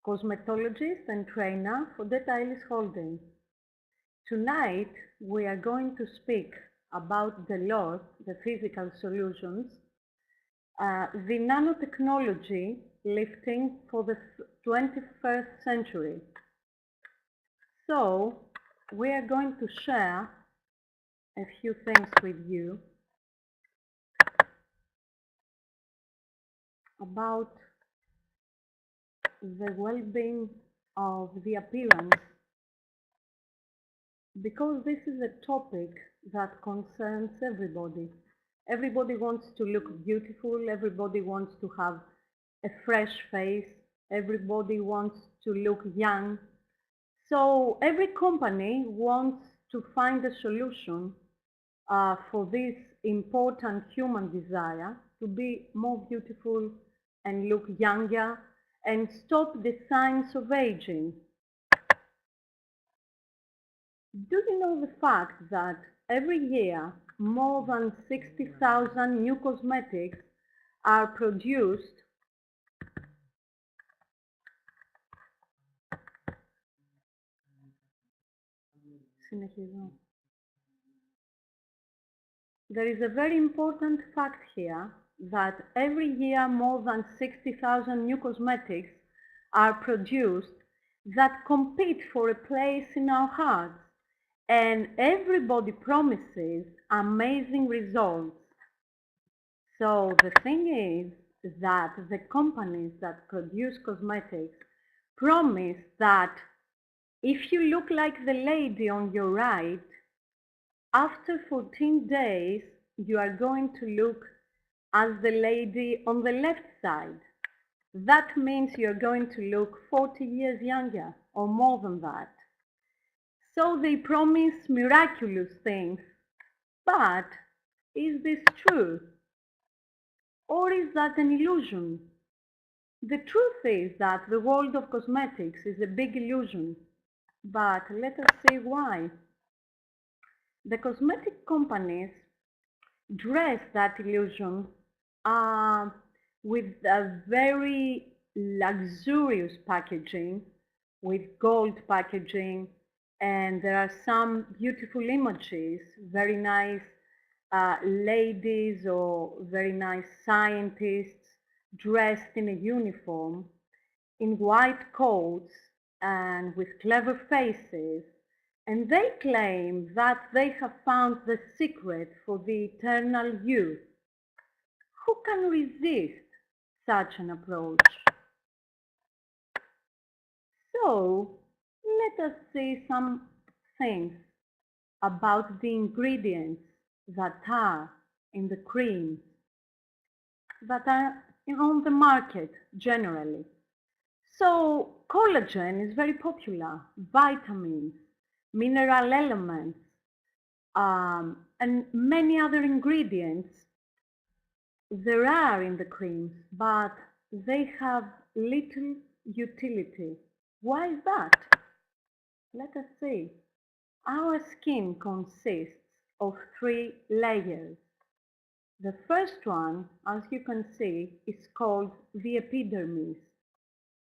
cosmetologist and trainer for Detailis Holding. Tonight we are going to speak about the LOS, the physical solutions, the nanotechnology lifting for the 21st century. So we are going to share a few things with you about the well-being of the appearance, because this is a topic that concerns everybody. Everybody wants to look beautiful, everybody wants to have a fresh face, everybody wants to look young. So every company wants to find a solution for this important human desire to be more beautiful and look younger and stop the signs of aging. Do you know the fact that every year more than 60,000 new cosmetics are produced? There is a very important fact here that every year more than 60,000 new cosmetics are produced that compete for a place in our hearts, and everybody promises amazing results. So the thing is that the companies that produce cosmetics promise that if you look like the lady on your right, after 14 days you are going to look as the lady on the left side. That means you're going to look 40 years younger or more than that. So they promise miraculous things, but is this true? Or is that an illusion? The truth is that the world of cosmetics is a big illusion, but let us see why. The cosmetic companies dress that illusion with a very luxurious packaging, with gold packaging, and there are some beautiful images, very nice ladies or very nice scientists dressed in a uniform, in white coats and with clever faces, and they claim that they have found the secret for the eternal youth. Who can resist such an approach? So, let us see some things about the ingredients that are in the creams that are on the market generally. So, collagen is very popular, vitamins, mineral elements, and many other ingredients there are in the creams, but they have little utility. Why is that? Let us see. Our skin consists of 3 layers. The first one, as you can see, is called the epidermis.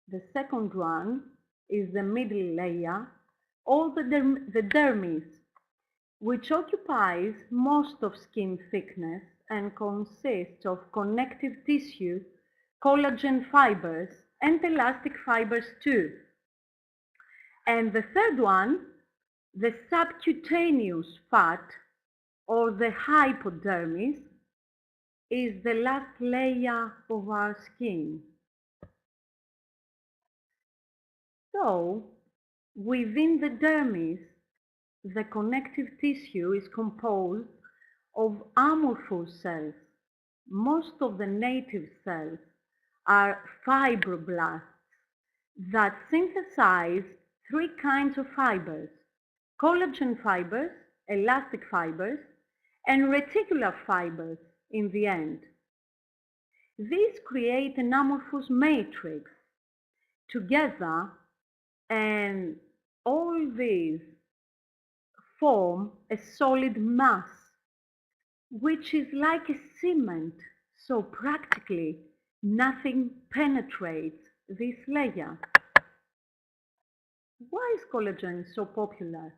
The second one is the middle layer, or the dermis, which occupies most of skin thickness and consists of connective tissue, collagen fibers, and elastic fibers too. And the third one, the subcutaneous fat, or the hypodermis, is the last layer of our skin. So, within the dermis, the connective tissue is composed of amorphous cells. Most of the native cells are fibroblasts that synthesize 3 kinds of fibers: collagen fibers, elastic fibers, and reticular fibers in the end. These create an amorphous matrix together, and all these form a solid mass, which is like a cement, so practically nothing penetrates this layer. Why is collagen so popular?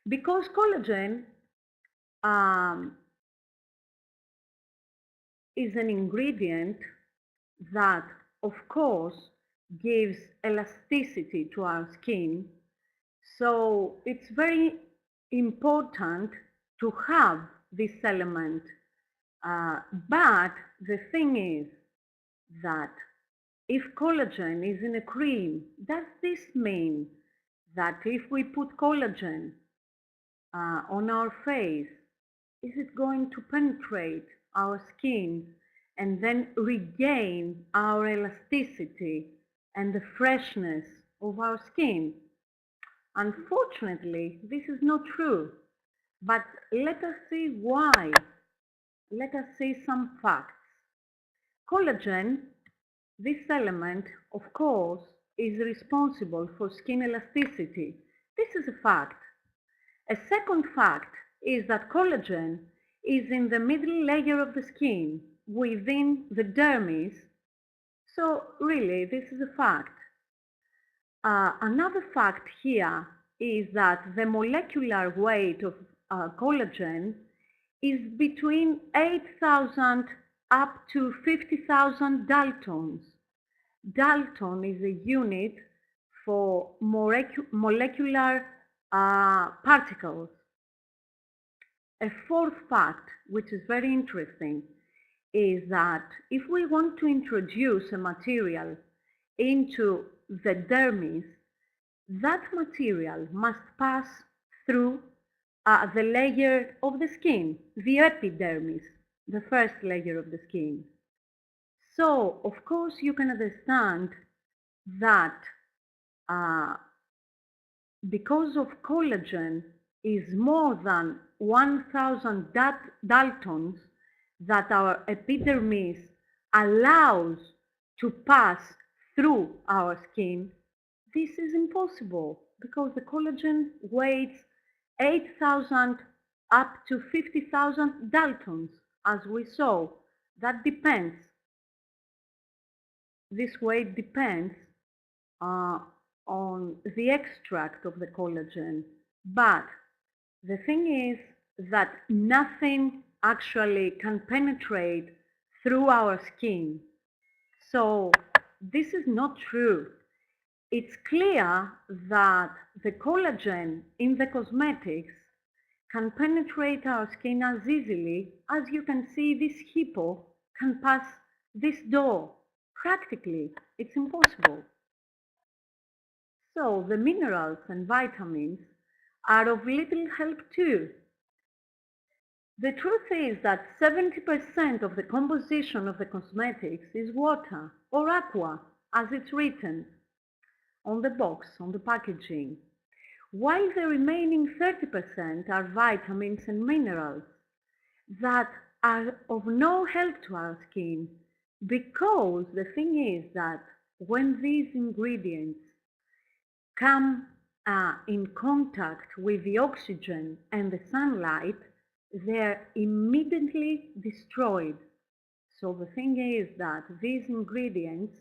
Because collagen um, is an ingredient that, of course, gives elasticity to our skin. So it's very important to have this element. But the thing is that if collagen is in a cream, does this mean that if we put collagen on our face, is it going to penetrate our skin and then regain our elasticity and the freshness of our skin? Unfortunately, this is not true. But let us see why. Let us see some facts. Collagen, this element, of course, is responsible for skin elasticity. This is a fact. A second fact is that collagen is in the middle layer of the skin, within the dermis. So really, this is a fact. Another fact here is that the molecular weight of collagen is between 8,000 up to 50,000 Daltons. Dalton is a unit for molecular particles. A fourth fact, which is very interesting, is that if we want to introduce a material into the dermis, that material must pass through the layer of the skin, the epidermis, the first layer of the skin. So, of course, you can understand that because of collagen is more than 1,000 Daltons that our epidermis allows to pass through our skin, this is impossible because the collagen weighs 8,000 up to 50,000 Daltons, as we saw. That depends. This weight depends on the extract of the collagen. But the thing is that nothing actually can penetrate through our skin. So this is not true. It's clear that the collagen in the cosmetics can penetrate our skin as easily as you can see this hippo can pass this door. Practically, it's impossible. So the minerals and vitamins are of little help too. The truth is that 70% of the composition of the cosmetics is water, or aqua, as it's written on the box, on the packaging, while the remaining 30% are vitamins and minerals that are of no help to our skin, because the thing is that when these ingredients come in contact with the oxygen and the sunlight, they're immediately destroyed. So the thing is that these ingredients,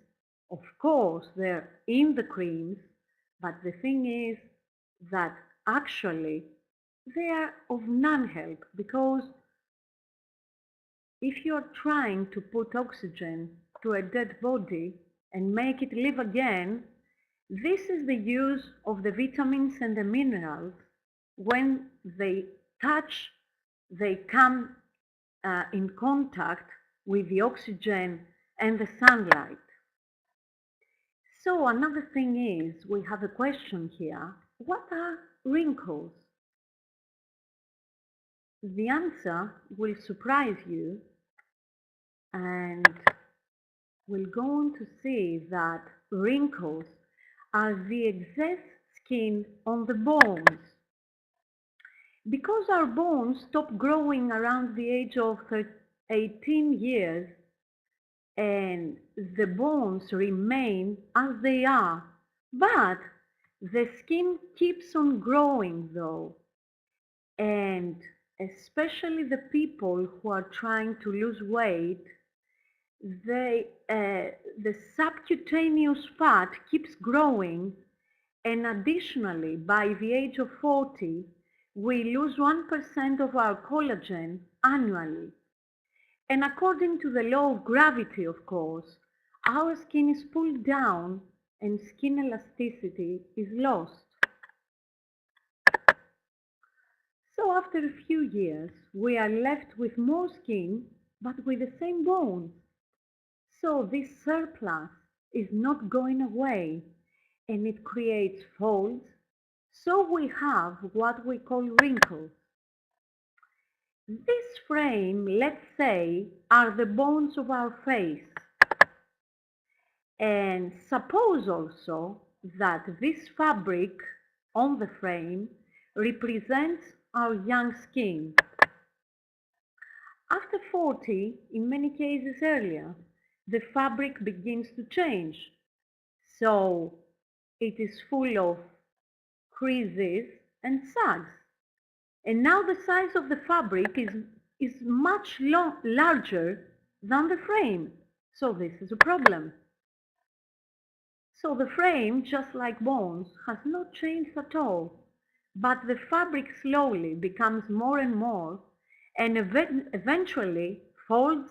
of course, they're in the creams, but the thing is that actually they are of none help, because if you're trying to put oxygen to a dead body and make it live again, this is the use of the vitamins and the minerals. When they touch, they come in contact with the oxygen and the sunlight. So another thing is, we have a question here. What are wrinkles? The answer will surprise you, and we'll go on to see that wrinkles are the excess skin on the bones. Because our bones stop growing around the age of 18 years, and the bones remain as they are, but the skin keeps on growing though. And especially the people who are trying to lose weight, the subcutaneous fat keeps growing, And additionally, by the age of 40, we lose 1% of our collagen annually. And according to the law of gravity, of course, our skin is pulled down and skin elasticity is lost. So after a few years, we are left with more skin, but with the same bones. So this surplus is not going away, and it creates folds. So we have what we call wrinkles. This frame, let's say, are the bones of our face. And suppose also that this fabric on the frame represents our young skin. After 40, in many cases earlier, the fabric begins to change. So it is full of creases and sags. And now the size of the fabric is much larger than the frame. So this is a problem. So the frame, just like bones, has not changed at all. But the fabric slowly becomes more and more and eventually folds,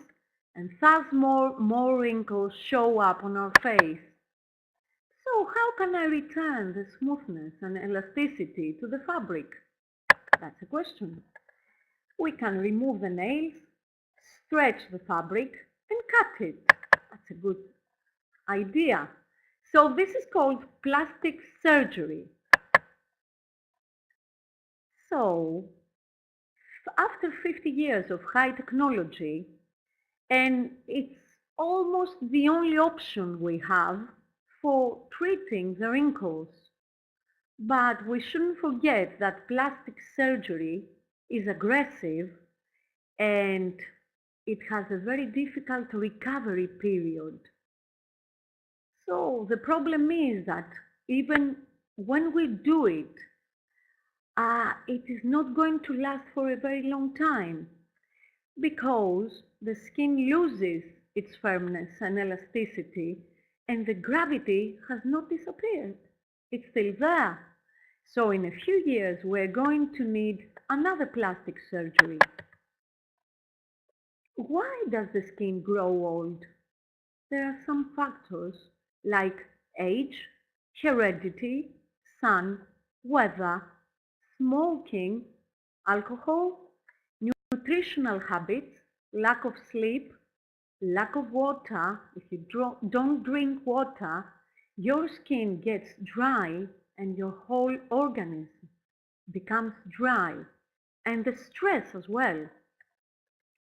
and thus more wrinkles show up on our face. So how can I return the smoothness and elasticity to the fabric? That's a question. We can remove the nails, stretch the fabric, and cut it. That's a good idea. So this is called plastic surgery. So after 50 years of high technology, and it's almost the only option we have for treating the wrinkles. But we shouldn't forget that plastic surgery is aggressive and it has a very difficult recovery period. So the problem is that even when we do it, it is not going to last for a very long time because the skin loses its firmness and elasticity and the gravity has not disappeared. It's still there. So in a few years we're going to need another plastic surgery. Why does the skin grow old? There are some factors like age, heredity, sun, weather, smoking, alcohol, nutritional habits, lack of sleep, lack of water. If you don't drink water, your skin gets dry and your whole organism becomes dry. And the stress as well.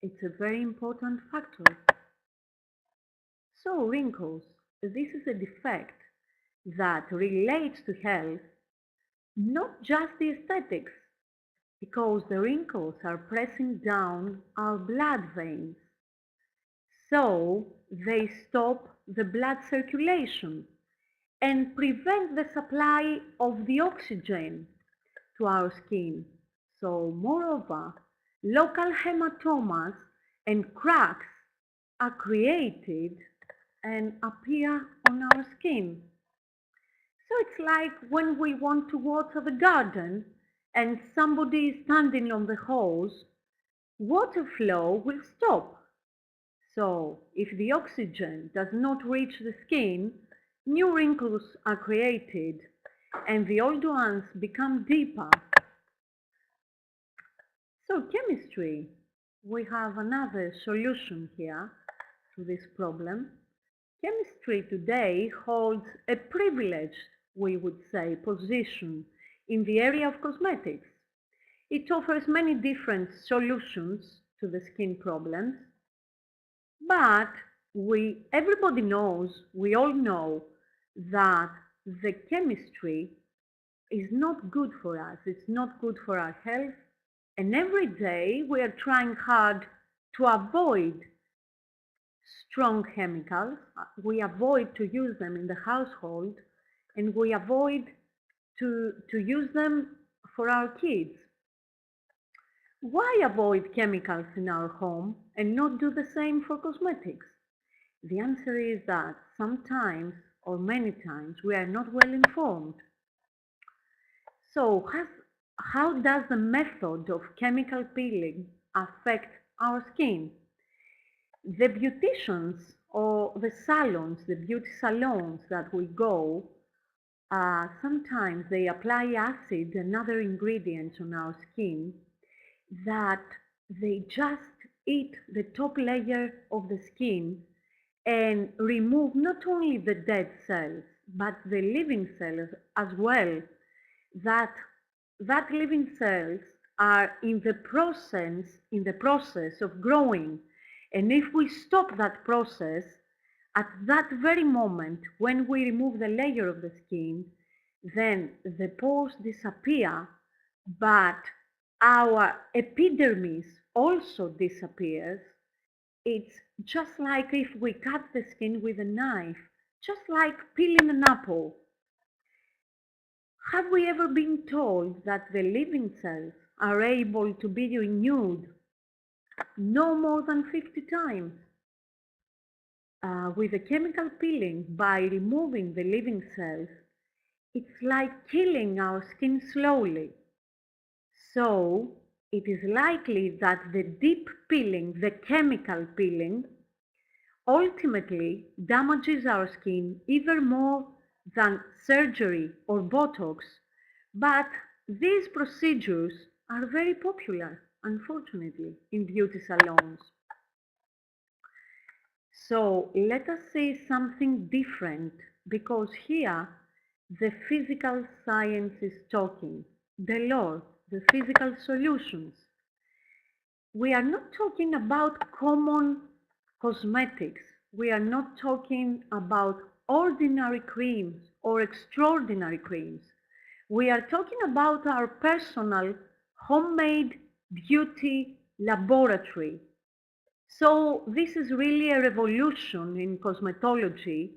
It's a very important factor. So wrinkles, this is a defect that relates to health, not just the aesthetics, because the wrinkles are pressing down our blood veins. So they stop the blood circulation and prevent the supply of the oxygen to our skin. So moreover, local hematomas and cracks are created and appear on our skin. So it's like when we want to water the garden and somebody is standing on the hose, water flow will stop. So if the oxygen does not reach the skin, new wrinkles are created and the old ones become deeper. So chemistry, we have another solution here to this problem. Chemistry today holds a privileged, we would say, position in the area of cosmetics. It offers many different solutions to the skin problems, but everybody knows, we all know that the chemistry is not good for us, it's not good for our health, and every day we are trying hard to avoid strong chemicals. We avoid to use them in the household and we avoid to use them for our kids. Why avoid chemicals in our home and not do the same for cosmetics? The answer is that sometimes or many times we are not well informed. So how does the method of chemical peeling affect our skin? The beauticians or the salons, the beauty salons that we go, sometimes they apply acid and other ingredients on our skin that they just eat the top layer of the skin and remove not only the dead cells but the living cells as well, that living cells are in the process of growing, and if we stop that process at that very moment when we remove the layer of the skin, then the pores disappear, but our epidermis also disappears. It's just like if we cut the skin with a knife, just like peeling an apple. Have we ever been told that the living cells are able to be renewed no more than 50 times? With a chemical peeling, by removing the living cells, it's like killing our skin slowly. So, it is likely that the deep peeling, the chemical peeling, ultimately damages our skin even more than surgery or Botox, but these procedures are very popular, unfortunately, in beauty salons. So let us say something different, because here the physical science is talking, the law, the physical solutions. We are not talking about common cosmetics. We are not talking about ordinary creams or extraordinary creams. We are talking about our personal homemade beauty laboratory. So this is really a revolution in cosmetology.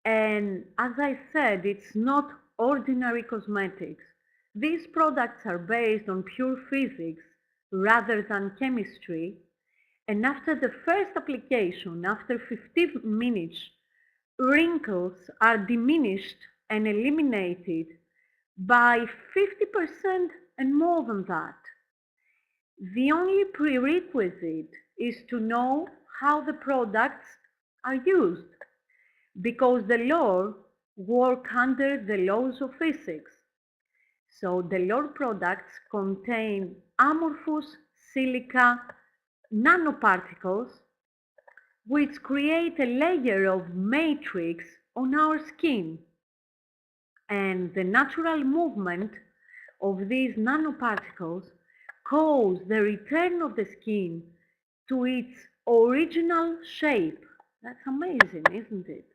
And as I said, it's not ordinary cosmetics. These products are based on pure physics rather than chemistry. And after the first application, after 15 minutes, wrinkles are diminished and eliminated by 50% and more than that. The only prerequisite is to know how the products are used, because the law work under the laws of physics. So the law products contain amorphous silica nanoparticles, which create a layer of matrix on our skin. And the natural movement of these nanoparticles cause the return of the skin to its original shape. That's amazing, isn't it?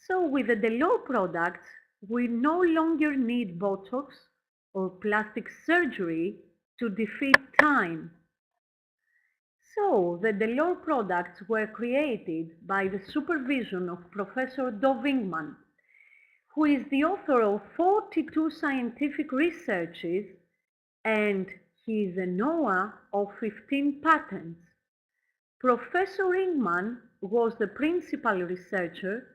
So with the Delors products, we no longer need Botox or plastic surgery to defeat time. So the Delors products were created by the supervision of Professor Dov Ingman, who is the author of 42 scientific researches, and he is an owner of 15 patents. Professor Ingman was the principal researcher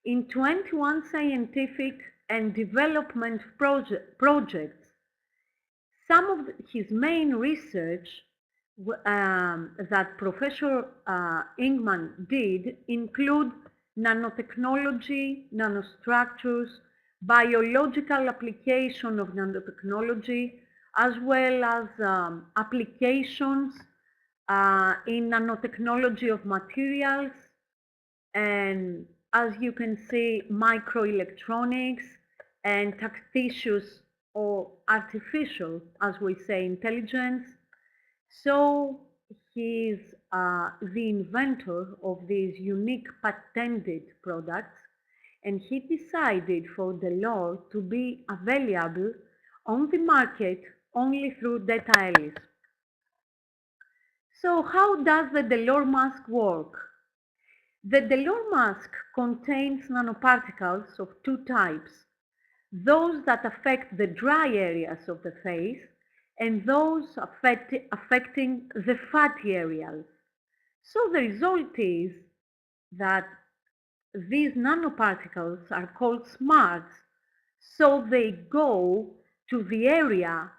in 21 scientific and development projects. Some of his main research that Professor Ingman did include nanotechnology, nanostructures, biological application of nanotechnology, as well as applications in nanotechnology of materials, and as you can see, microelectronics and tactitious or artificial, as we say, intelligence. So he is the inventor of these unique patented products, and he decided for the law to be available on the market only through Data Alice. So how does the Delors mask work? The Delors mask contains nanoparticles of two types: those that affect the dry areas of the face and those affecting the fatty areas. So the result is that these nanoparticles are called SMARTs, So they go to the area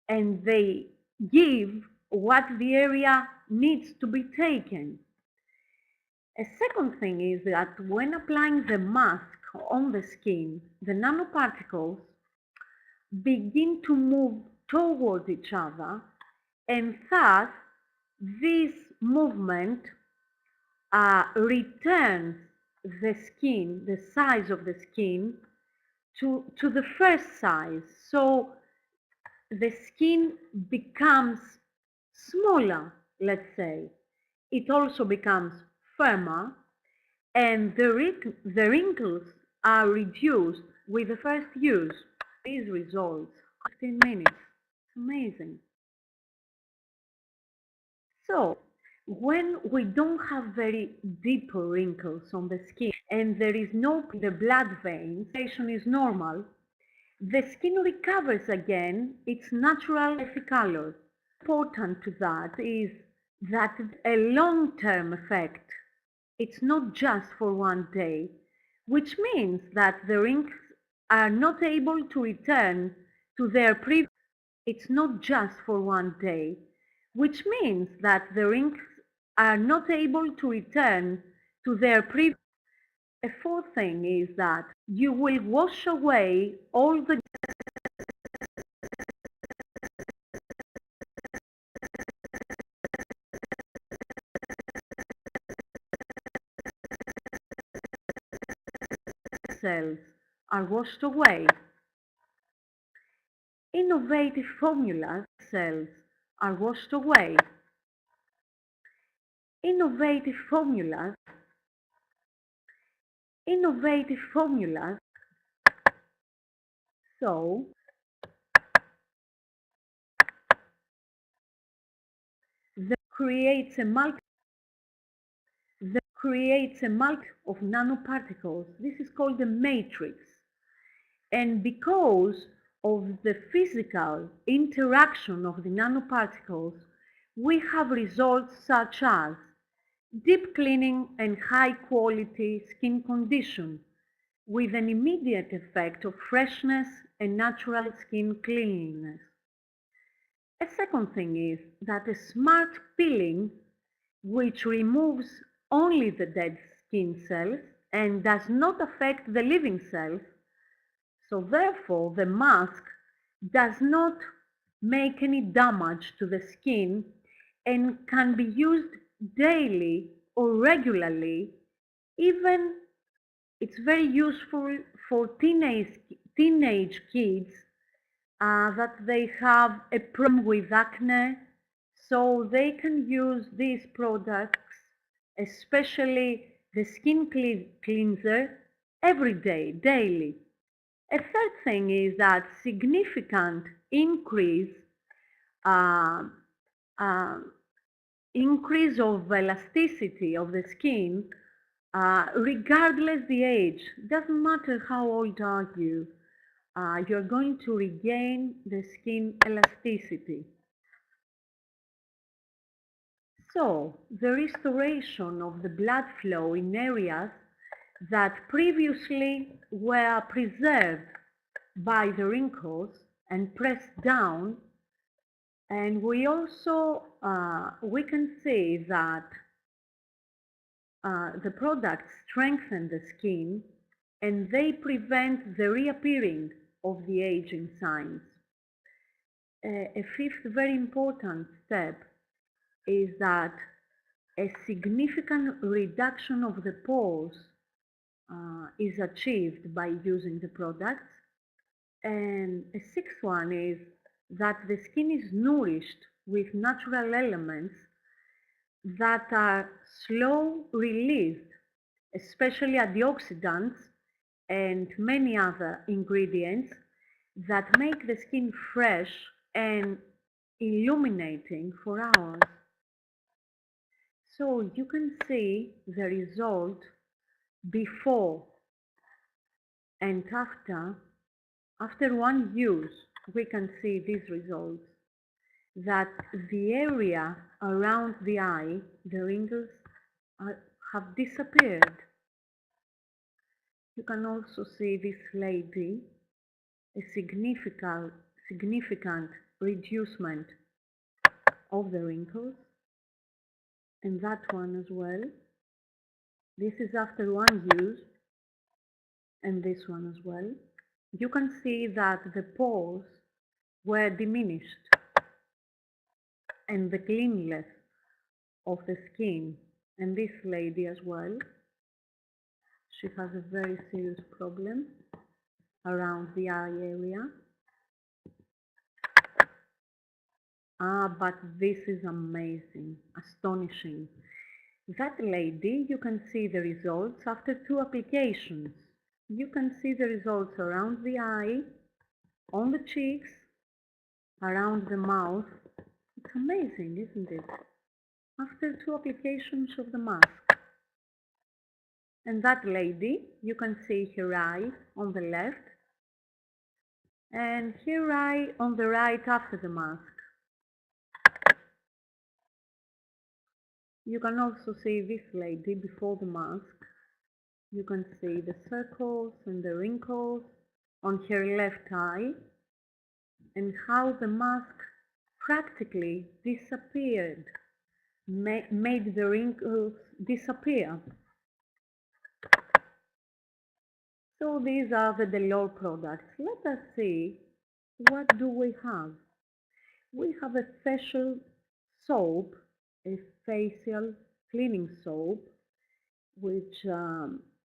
and they give what the area needs to be taken. A second thing is that when applying the mask on the skin, the nanoparticles begin to move towards each other, and thus this movement returns the skin, the size of the skin, to the first size. So the skin becomes smaller, let's say. It also becomes firmer, and the wrinkles are reduced with the first use. These results, 15 minutes. It's amazing. So, when we don't have very deep wrinkles on the skin and there is no the blood veins, is normal, the skin recovers again its natural healthy color. Important to that is that a long-term effect. It's not just for one day, which means that the wrinkles are not able to return to their previous. It's not just for one day, which means that the wrinkles are not able to return to their previous. A fourth thing is that you will wash away all the cells are washed away. Innovative formulas cells are washed away. Innovative formulas so that creates a multi of nanoparticles. This is called a matrix. And because of the physical interaction of the nanoparticles, we have results such as deep cleaning and high quality skin condition with an immediate effect of freshness and natural skin cleanliness. A second thing is that a smart peeling which removes only the dead skin cells and does not affect the living cells, so therefore the mask does not make any damage to the skin and can be used daily or regularly. Even it's very useful for teenage kids that they have a problem with acne, so they can use these products, especially the skin cleanser, every day, daily. A third thing is that significant uh, uh, increase of elasticity of the skin, regardless the age. Doesn't matter how old are you, you're going to regain the skin elasticity. So, the restoration of the blood flow in areas that previously were preserved by the wrinkles and pressed down, and we also we can see that the products strengthen the skin and they prevent the reappearing of the aging signs. A fifth very important step is that a significant reduction of the pores is achieved by using the products. And a sixth one is that the skin is nourished with natural elements that are slow released, especially antioxidants and many other ingredients that make the skin fresh and illuminating for hours. So you can see the result before and after. After one use, we can see these results, that the area around the eye, the wrinkles, have disappeared. You can also see this lady a significant reducement of the wrinkles, and that one as well. This is after one use, and this one as well. You can see that the pores were diminished and the cleanliness of the skin, and this lady as well. She has a very serious problem around the eye area. But this is amazing, astonishing. That lady, you can see the results after 2 applications. You can see the results around the eye, on the cheeks, around the mouth. It's amazing, isn't it? After 2 applications of the mask. And that lady, you can see her eye on the left and her eye on the right after the mask. You can also see this lady before the mask. You can see the circles and the wrinkles on her left eye and how the mask practically disappeared, made the wrinkles disappear. So these are the Delor products. Let us see, what do we have? We have a facial soap, a facial cleaning soap, which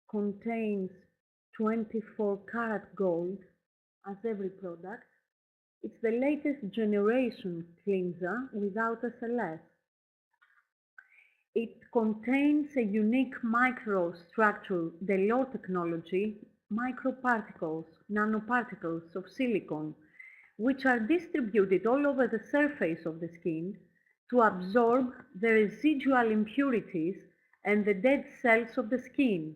contains 24 karat gold as every product. It's the latest generation cleanser without SLS. It contains a unique microstructure Delor technology, microparticles, nanoparticles of silicone, which are distributed all over the surface of the skin to absorb the residual impurities and the dead cells of the skin.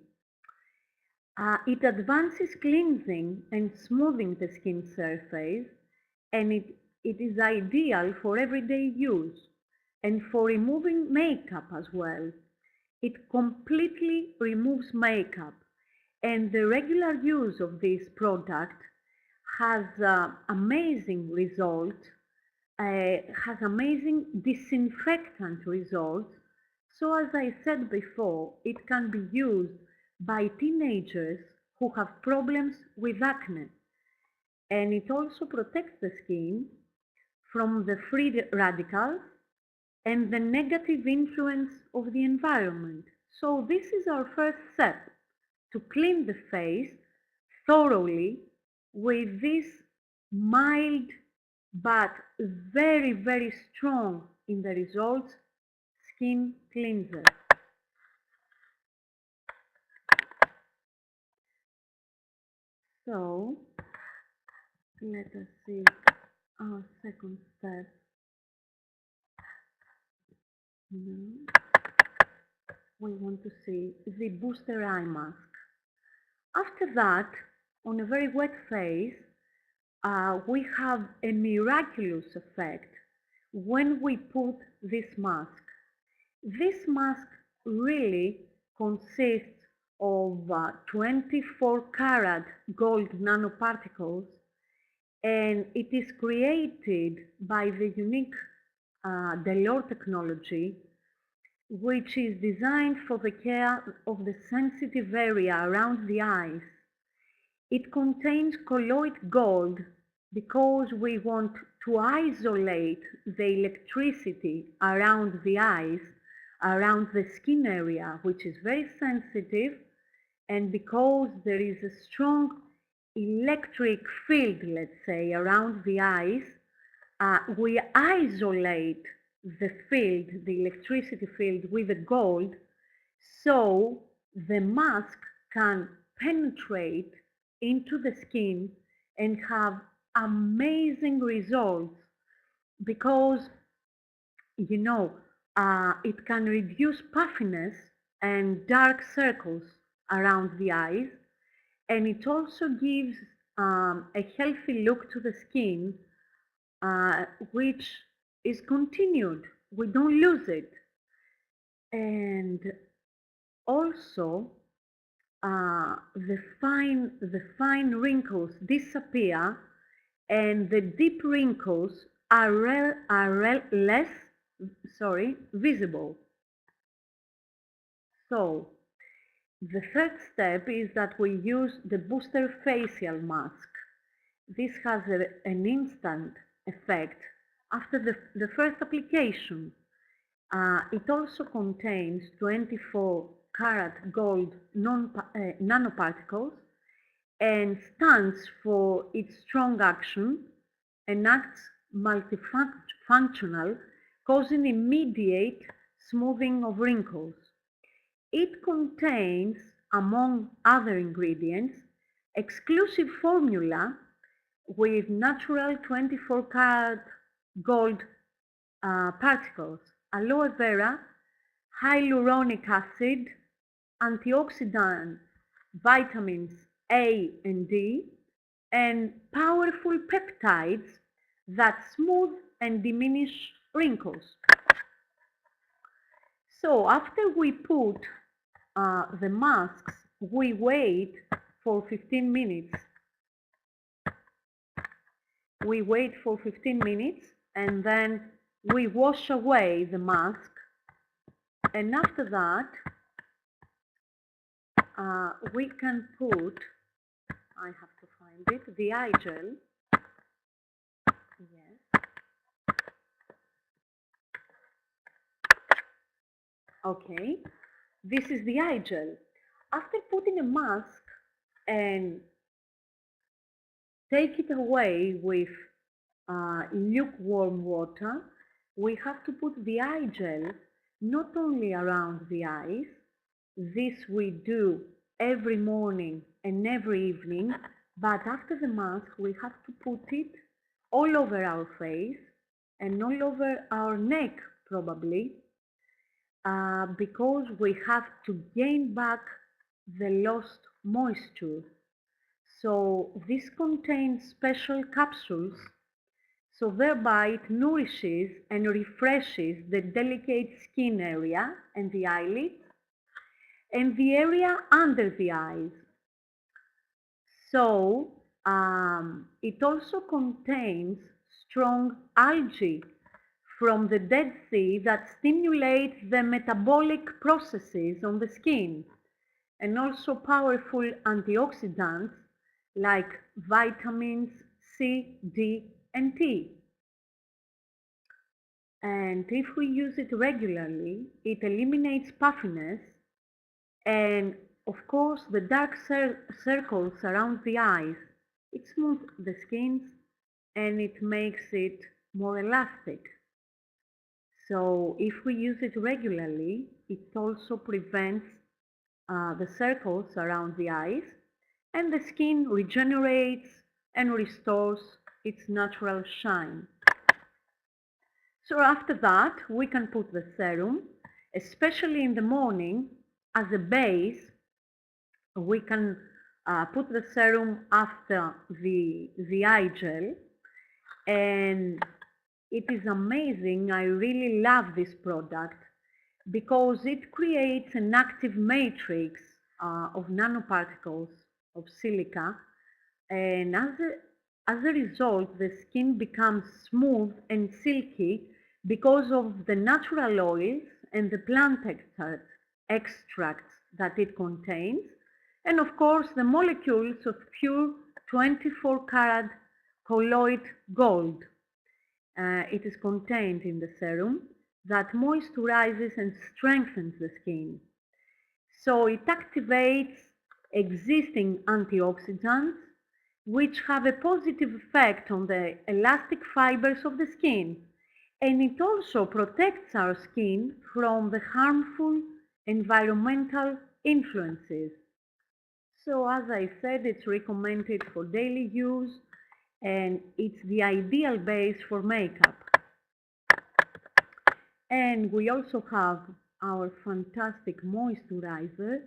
It advances cleansing and smoothing the skin surface, and it is ideal for everyday use and for removing makeup as well. It completely removes makeup, and the regular use of this product has amazing results, has amazing disinfectant results. So as I said before, it can be used by teenagers who have problems with acne. And it also protects the skin from the free radicals and the negative influence of the environment. So this is our first step, to clean the face thoroughly with this mild but very, very strong in the results skin cleanser. So let us see our second step. Now we want to see the booster eye mask. After that, on a very wet face, we have a miraculous effect when we put this mask. This mask really consists of 24 karat gold nanoparticles, and it is created by the unique Delor technology, which is designed for the care of the sensitive area around the eyes. It contains colloid gold because we want to isolate the electricity around the eyes, around the skin area, which is very sensitive, and because there is a strong electric field, let's say, around the eyes, we isolate the field, the electricity field, with the gold, so the mask can penetrate into the skin and have amazing results, because it can reduce puffiness and dark circles around the eyes, and it also gives a healthy look to the skin, which is continued. We don't lose it. And also, the fine wrinkles disappear and the deep wrinkles are less visible. So the third step is that we use the booster facial mask. This has an instant effect after the first application. It also contains 24 karat gold nanoparticles and stands for its strong action and acts multifunctional, causing immediate smoothing of wrinkles. It contains, among other ingredients, exclusive formula with natural 24 karat gold particles, aloe vera, hyaluronic acid, antioxidant vitamins A and D, and powerful peptides that smooth and diminish wrinkles. So after we put the masks, we wait for 15 minutes. We wait for 15 minutes and then we wash away the mask, and after that we can put, I have to find it, the eye gel. Yes. Okay, this is the eye gel. After putting a mask and take it away with lukewarm water, we have to put the eye gel not only around the eyes. This we do every morning and every evening, but after the mask we have to put it all over our face and all over our neck probably, because we have to gain back the lost moisture. So this contains special capsules, so thereby it nourishes and refreshes the delicate skin area and the eyelids and the area under the eyes. So it also contains strong algae from the Dead Sea that stimulates the metabolic processes on the skin, and also powerful antioxidants like vitamins C, D, and T. And if we use it regularly, it eliminates puffiness and, of course, the dark circles around the eyes. It smooths the skin and it makes it more elastic. So if we use it regularly, it also prevents the circles around the eyes, and the skin regenerates and restores its natural shine. So after that, we can put the serum, especially in the morning, as a base. We can put the serum after the eye gel, and it is amazing. I really love this product because it creates an active matrix of nanoparticles of silica, and as a result the skin becomes smooth and silky because of the natural oils and the plant extracts that it contains, and of course the molecules of pure 24 karat colloid gold. It is contained in the serum that moisturizes and strengthens the skin. So it activates existing antioxidants which have a positive effect on the elastic fibers of the skin, and it also protects our skin from the harmful environmental influences. So as I said, it's recommended for daily use and it's the ideal base for makeup. And we also have our fantastic moisturizer,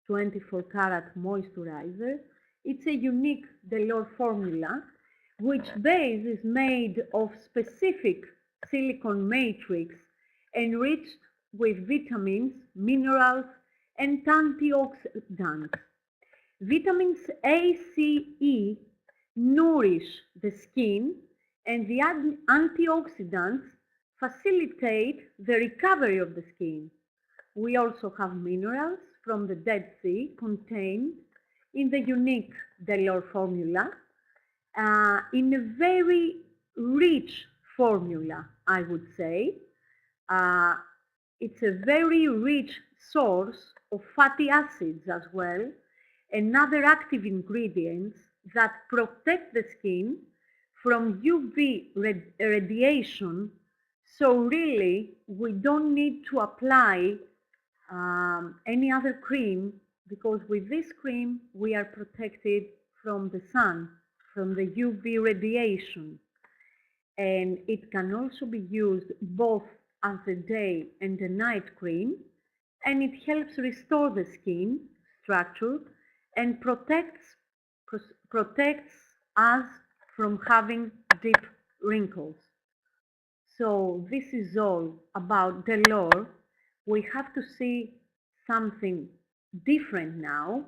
24 karat moisturizer. It's a unique Delore formula, which base is made of specific silicone matrix enriched with vitamins, minerals, and antioxidants. Vitamins A, C, E nourish the skin, and the antioxidants facilitate the recovery of the skin. We also have minerals from the Dead Sea contained in the unique Delors formula, in a very rich formula, I would say. Uh, it's a very rich source of fatty acids as well, and other active ingredients that protect the skin from UV radiation. So really, we don't need to apply any other cream, because with this cream we are protected from the sun, from the UV radiation. And it can also be used both as a day and a night cream, and it helps restore the skin structure and protects us from having deep wrinkles. So this is all about Delors. We have to see something different now,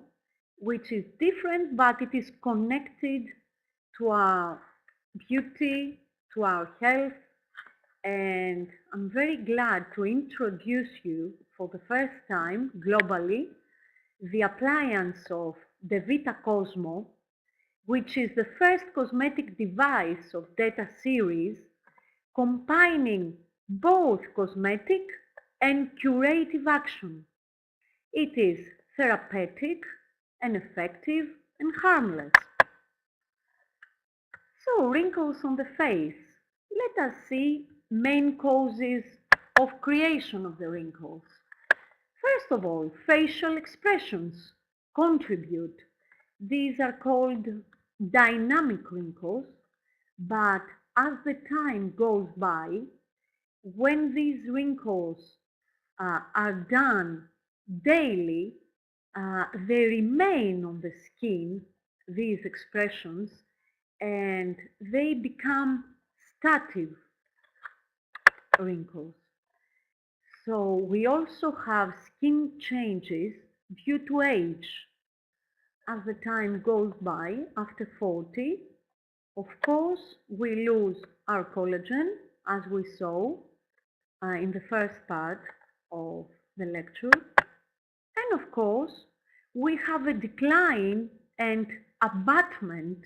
which is different, but it is connected to our beauty, to our health, and I'm very glad to introduce you for the first time globally the appliance of Devita Cosmo, which is the first cosmetic device of Data series combining both cosmetic and curative action. It is therapeutic and effective and harmless. So, wrinkles on the face. Let us see main causes of creation of the wrinkles. First of all, facial expressions contribute. These are called dynamic wrinkles, but as the time goes by, when these wrinkles are done daily, they remain on the skin, these expressions, and they become stative wrinkles. So we also have skin changes due to age. As the time goes by, after 40, of course, we lose our collagen, as we saw in the first part of the lecture. And of course, we have a decline and abatement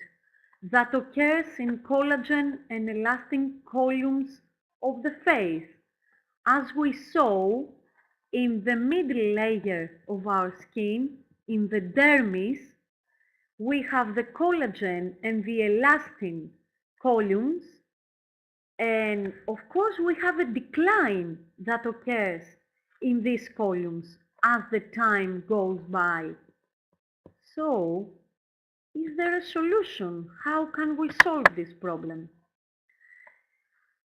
that occurs in collagen and elastin columns of the face, as we saw in the middle layer of our skin, in the dermis. We have the collagen and the elastin columns, and of course we have a decline that occurs in these columns as the time goes by. So, is there a solution? How can we solve this problem?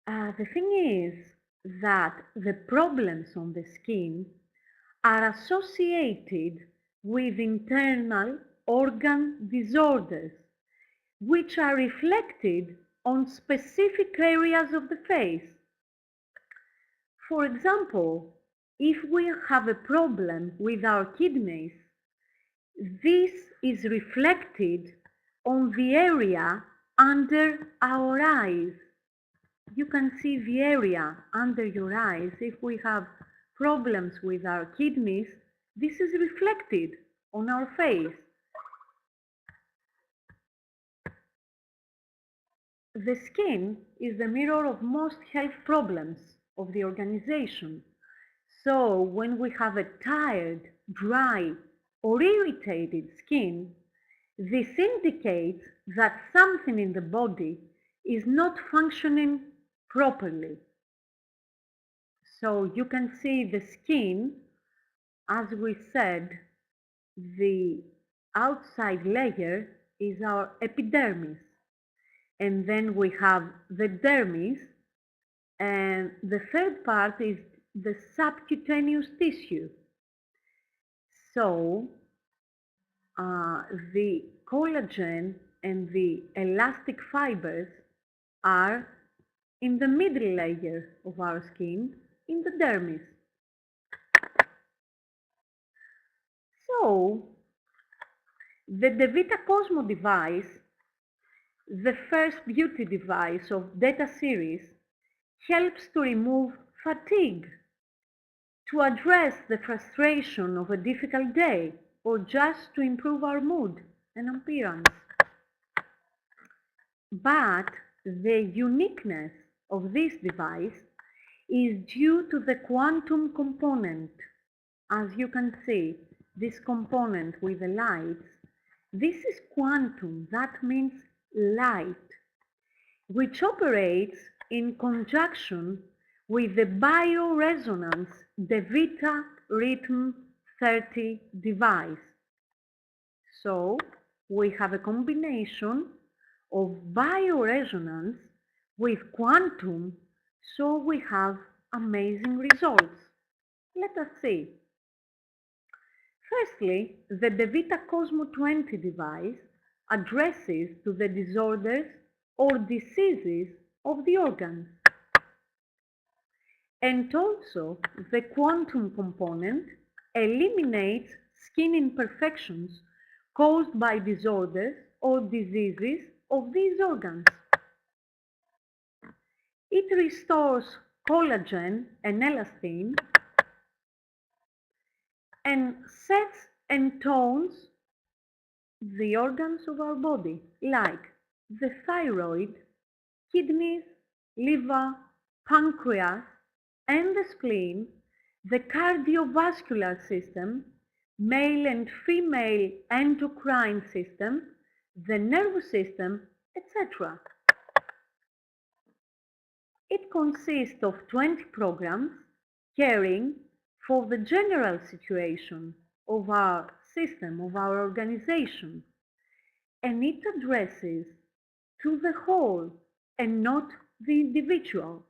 The thing is that the problems on the skin are associated with internal organ disorders, which are reflected on specific areas of the face. For example, if we have a problem with our kidneys, this is reflected on the area under our eyes. You can see the area under your eyes. If we have problems with our kidneys, this is reflected on our face. The skin is the mirror of most health problems of the organization. So when we have a tired, dry, or irritated skin, this indicates that something in the body is not functioning properly. So you can see the skin, as we said, the outside layer is our epidermis. And then we have the dermis, and the third part is the subcutaneous tissue. So the collagen and the elastic fibers are in the middle layer of our skin, in the dermis. So The DeVita Cosmo device, the first beauty device of Data series, helps to remove fatigue, to address the frustration of a difficult day, or just to improve our mood and appearance. But the uniqueness of this device is due to the quantum component. As you can see, this component with the lights, this is quantum, that means light, which operates in conjunction with the bioresonance DeVita Rhythm 30 device. So we have a combination of bioresonance with quantum, so we have amazing results. Let us see. Firstly, the DeVita Cosmo 20 device addresses to the disorders or diseases of the organs. And also, the quantum component eliminates skin imperfections caused by disorders or diseases of these organs. It restores collagen and elastin and sets and tones the organs of our body, like the thyroid, kidneys, liver, pancreas, and the spleen, the cardiovascular system, male and female endocrine system, the nervous system, etc. It consists of 20 programs caring for the general situation of our system, of our organization, and it addresses to the whole and not the individual.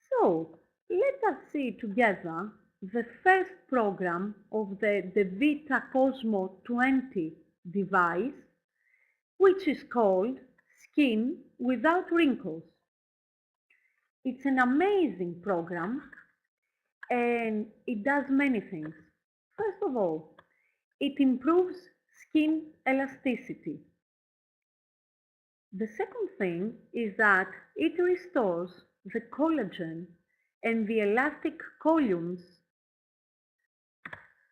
So, let us see together the first program of the DeVita Cosmo 20 device, which is called Skin Without Wrinkles. It's an amazing program and it does many things. First of all, it improves skin elasticity. The second thing is that it restores the collagen and the elastic columns,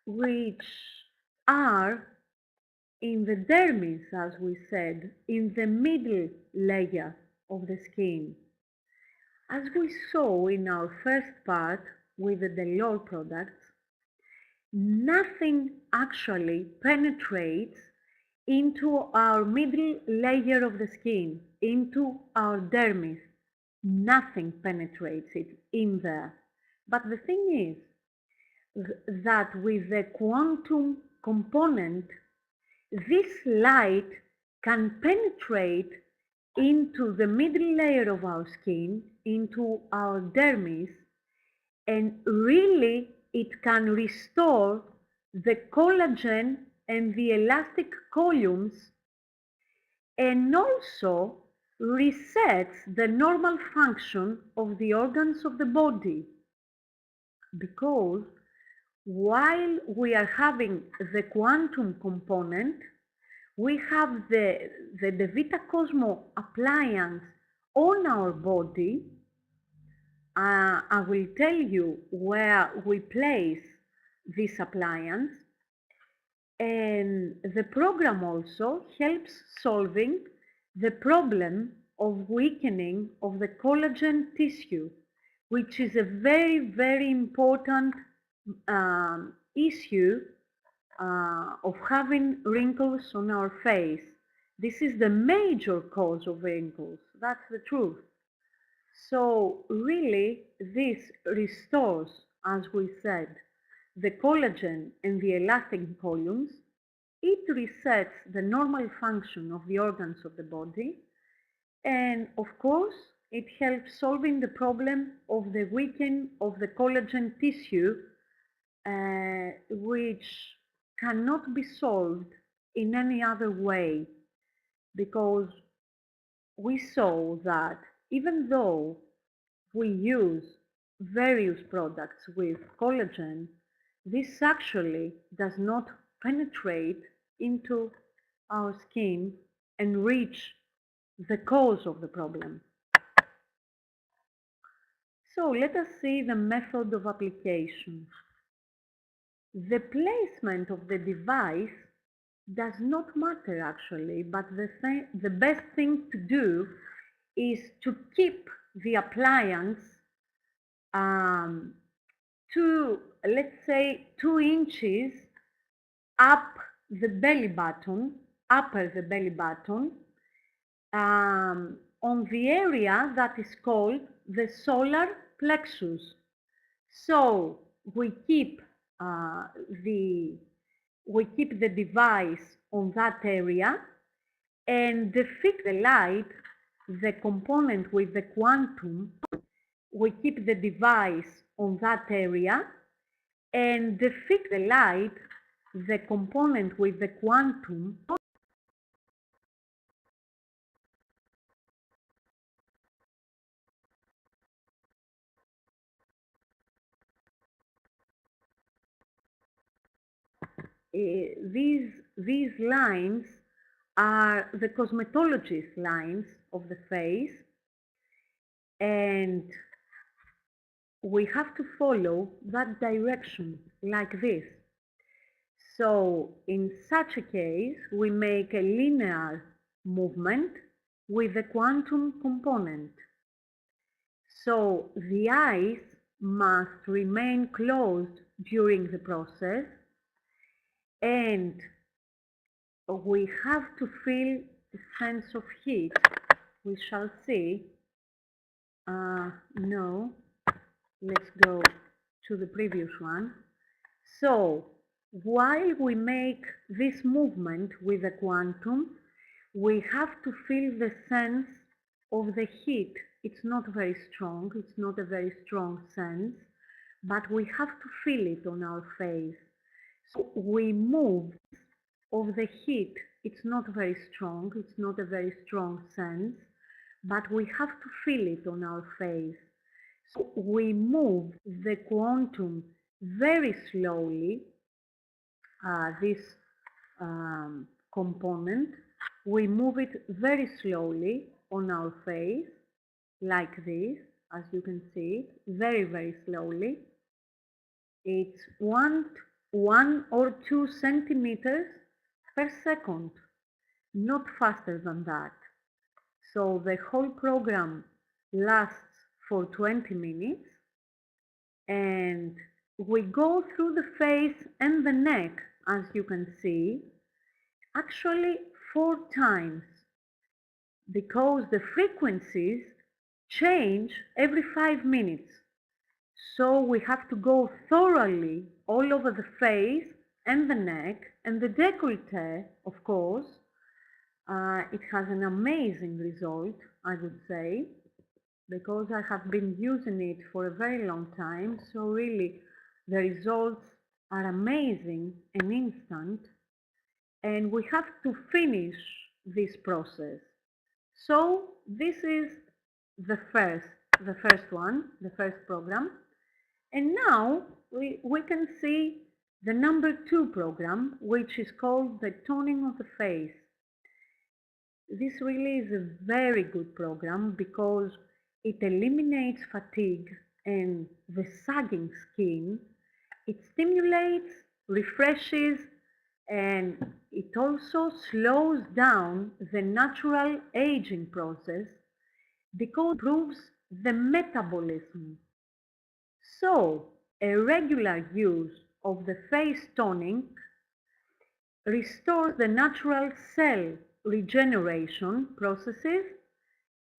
which are in the dermis, as we said, in the middle layer of the skin. As we saw in our first part with the Delol products, nothing actually penetrates into our middle layer of the skin, into our dermis. Nothing penetrates it in there. But the thing is that with the quantum component, this light can penetrate into the middle layer of our skin, into our dermis, and really it can restore the collagen and the elastic columns, and also resets the normal function of the organs of the body. Because while we are having the quantum component, we have the DeVita Cosmo appliance on our body. I will tell you where we place this appliance, and the program also helps solving the problem of weakening of the collagen tissue, which is a very, very important issue of having wrinkles on our face. This is the major cause of wrinkles, that's the truth. So really this restores, as we said, the collagen and the elastic columns. It resets the normal function of the organs of the body, and of course it helps solving the problem of the weakening of the collagen tissue, which cannot be solved in any other way, because we saw that even though we use various products with collagen, this actually does not penetrate into our skin and reach the cause of the problem. So let us see the method of application. The placement of the device does not matter actually, but the best thing to do is to keep the appliance let's say 2 inches up the belly button, upper the belly button, on the area that is called the solar plexus. So we keep the device on that area and fix the light, the component with the quantum. We keep the device on that area and fix the light, the component with the quantum. These lines are the cosmetologist lines of the face, and we have to follow that direction like this. So in such a case, we make a linear movement with the quantum component. So the eyes must remain closed during the process, and we have to feel the sense of heat. We shall see. No, let's go to the previous one. So while we make this movement with the quantum, we have to feel the sense of the heat. It's not very strong, it's not a very strong sense, but we have to feel it on our face. So we move of the heat. It's not very strong, it's not a very strong sense, but we have to feel it on our face. So we move the quantum very slowly, this component, we move it very slowly on our face, like this, as you can see, very, very slowly. It's one or 2 centimeters per second, not faster than that. So the whole program lasts for 20 minutes, and we go through the face and the neck, as you can see, actually 4 times, because the frequencies change every 5 minutes. So we have to go thoroughly all over the face and the neck and the décolleté, of course. It has an amazing result, I would say, because I have been using it for a very long time. So really, the results are amazing and instant, and we have to finish this process. So this is the first one, the first program. And now we can see the number 2 program, which is called the toning of the face. This really is a very good program because it eliminates fatigue and the sagging skin. It stimulates, refreshes, and it also slows down the natural aging process because it improves the metabolism. So, a regular use of the face toning restores the natural cell regeneration processes,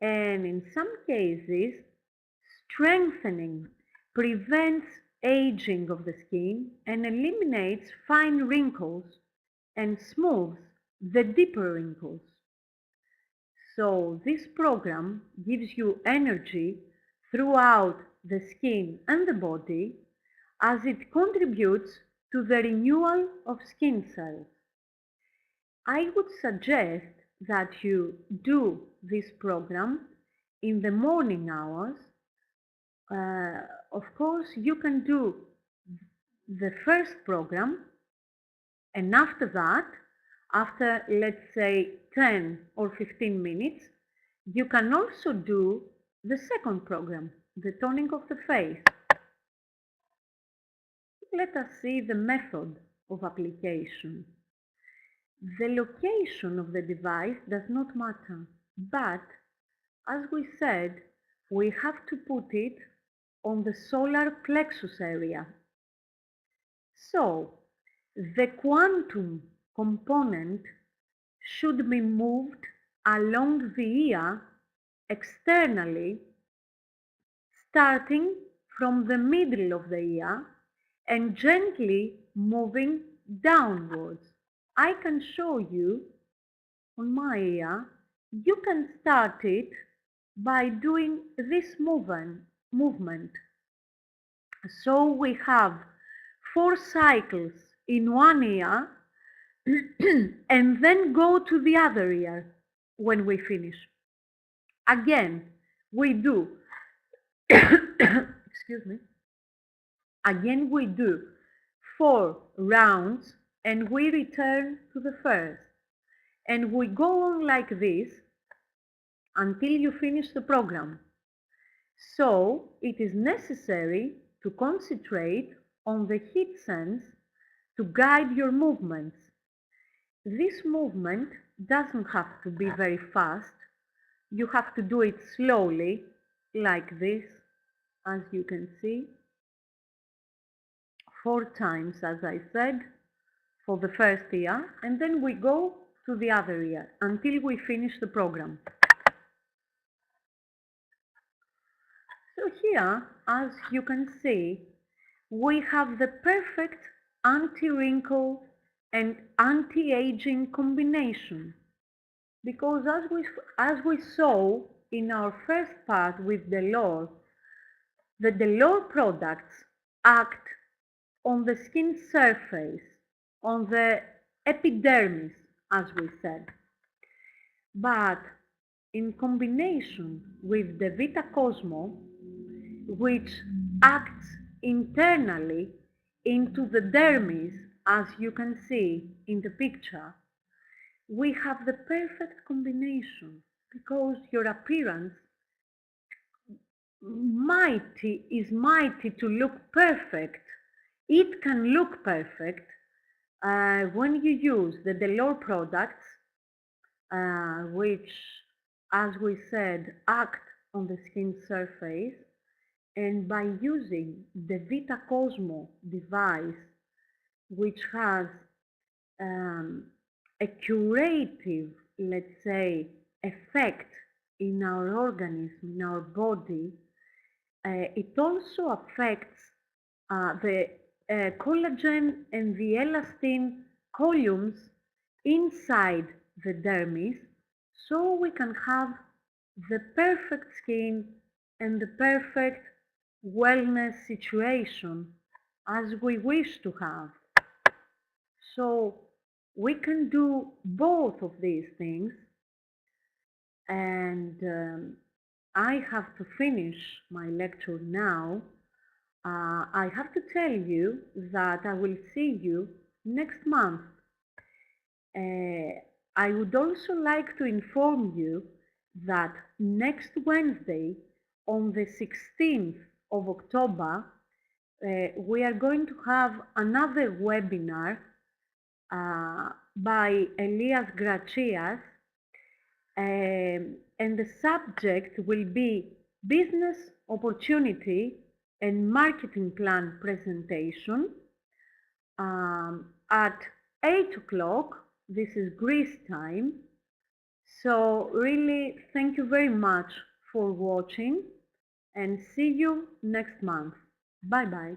and in some cases, strengthening prevents aging of the skin and eliminates fine wrinkles and smooths the deeper wrinkles. So this program gives you energy throughout the skin and the body, as it contributes to the renewal of skin cells. I would suggest that you do this program in the morning hours. Of course, you can do the first program, and after that, after let's say 10 or 15 minutes, you can also do the second program, the toning of the face. Let us see the method of application. The location of the device does not matter, but as we said, we have to put it on the solar plexus area. So, the quantum component should be moved along the ear externally, starting from the middle of the ear and gently moving downwards. I can show you on my ear. You can start it by doing this movement. So we have 4 cycles in one ear and then go to the other ear when we finish. Again, we do, excuse me, again we do 4 rounds and we return to the first. And we go on like this until you finish the program. So it is necessary to concentrate on the heat sense to guide your movements. This movement doesn't have to be very fast. You have to do it slowly, like this, as you can see. 4 times, as I said, for the first ear, and then we go to the other ear until we finish the program. So here, as you can see, we have the perfect anti-wrinkle and anti-aging combination, because as we saw in our first part with Delore, the Delore products act on the skin surface, on the epidermis, as we said. But in combination with the Vita Cosmo, which acts internally into the dermis, as you can see in the picture, we have the perfect combination, because your appearance is mighty to look perfect. It can look perfect when you use the Delore products, which, as we said, act on the skin surface, and by using the Vita Cosmo device, which has a curative, let's say, effect in our organism, in our body, it also affects the collagen and the elastin columns inside the dermis, so we can have the perfect skin and the perfect wellness situation as we wish to have. So we can do both of these things, and I have to finish my lecture now. I have to tell you that I will see you next month. I would also like to inform you that next Wednesday, on the 16th of October, we are going to have another webinar by Elias Gracias, and the subject will be business opportunity and marketing plan presentation at 8 o'clock. This is Greece time. So really, thank you very much for watching, and see you next month. Bye bye.